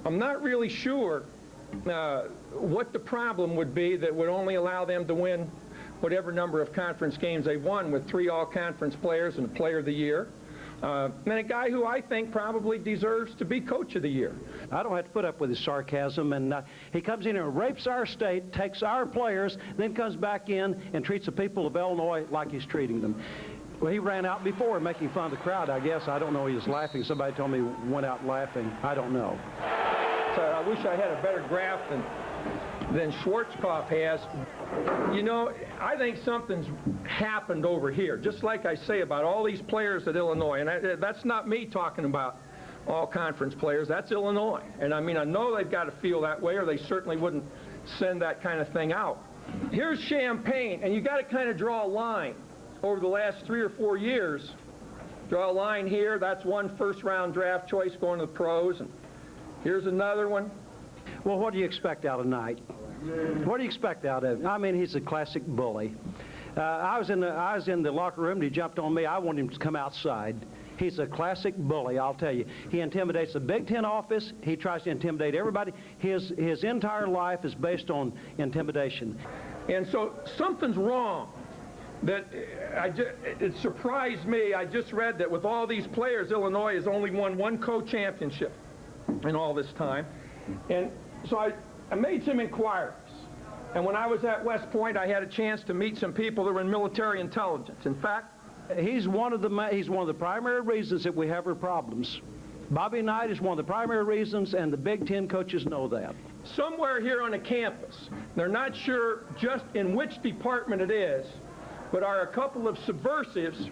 I'm not really sure what the problem would be that would only allow them to win whatever number of conference games they've won with 3 all-conference players and a player of the year. And a guy who I think probably deserves to be coach of the year. I don't have to put up with his sarcasm, and he comes in here and rapes our state, takes our players, then comes back in and treats the people of Illinois like he's treating them. Well, he ran out before making fun of the crowd, I guess. I don't know, he was laughing. Somebody told me he went out laughing. I don't know. So I wish I had a better graph than Schwarzkopf has. You know, I think something's happened over here, just like I say about all these players at Illinois. And that's not me talking about all conference players. That's Illinois. And I mean, I know they've got to feel that way, or they certainly wouldn't send that kind of thing out. Here's Champaign, and you got to kind of draw a line over the last 3 or 4 years. Draw a line here. That's one first-round draft choice going to the pros. And here's another one. Well, what do you expect out of Knight? What do you expect out of him? I mean, he's a classic bully. I was in the locker room, and he jumped on me. I wanted him to come outside. He's a classic bully, I'll tell you. He intimidates the Big Ten office. He tries to intimidate everybody. His entire life is based on intimidation. And so something's wrong. That it surprised me. I just read that with all these players, Illinois has only won 1 co-championship in all this time. And so I made some inquiries. And when I was at West Point, I had a chance to meet some people that were in military intelligence. In fact, he's one of the primary reasons that we have our problems. Bobby Knight is one of the primary reasons, and the Big Ten coaches know that. Somewhere here on the campus, they're not sure just in which department it is, but are a couple of subversives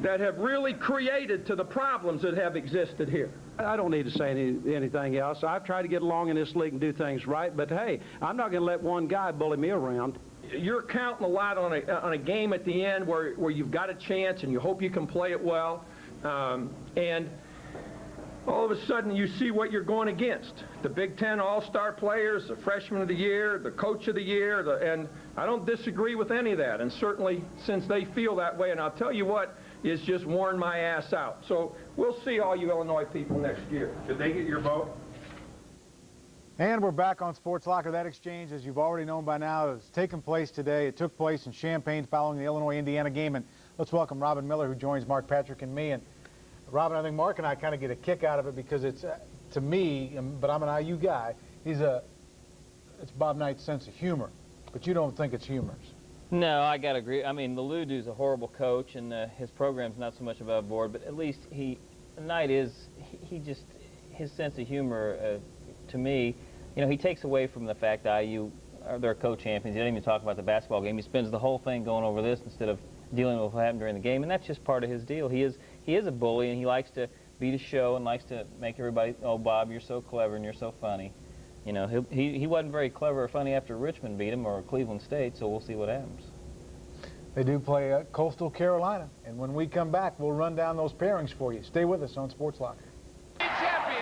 that have really created to the problems that have existed here. I don't need to say anything else. I've tried to get along in this league and do things right, but hey, I'm not going to let one guy bully me around. You're counting a lot on a game at the end where you've got a chance and you hope you can play it well, and all of a sudden you see what you're going against. The Big Ten All-Star players, the Freshman of the Year, the Coach of the Year, and I don't disagree with any of that, and certainly since they feel that way, and I'll tell you what, it's just worn my ass out. So we'll see all you Illinois people next year. Did they get your vote? And we're back on Sports Locker. That exchange, as you've already known by now, has taken place today. It took place in Champaign following the Illinois-Indiana game. And let's welcome Robin Miller, who joins Mark Patrick and me. And Robin, I think Mark and I kind of get a kick out of it because it's, to me, but I'm an IU guy, it's Bob Knight's sense of humor. But you don't think it's humorous. No, I got to agree. I mean, the Lou dude's a horrible coach, and his program's not so much above board, but at least Knight is, his sense of humor, to me, you know, he takes away from the fact that IU are their co-champions. He doesn't even talk about the basketball game. He spends the whole thing going over this instead of dealing with what happened during the game, and that's just part of his deal. He is a bully, and he likes to beat a show and likes to make everybody, oh, Bob, you're so clever and you're so funny. You know, he wasn't very clever or funny after Richmond beat him or Cleveland State, so we'll see what happens. They do play Coastal Carolina, and when we come back, we'll run down those pairings for you. Stay with us on Sports Locker.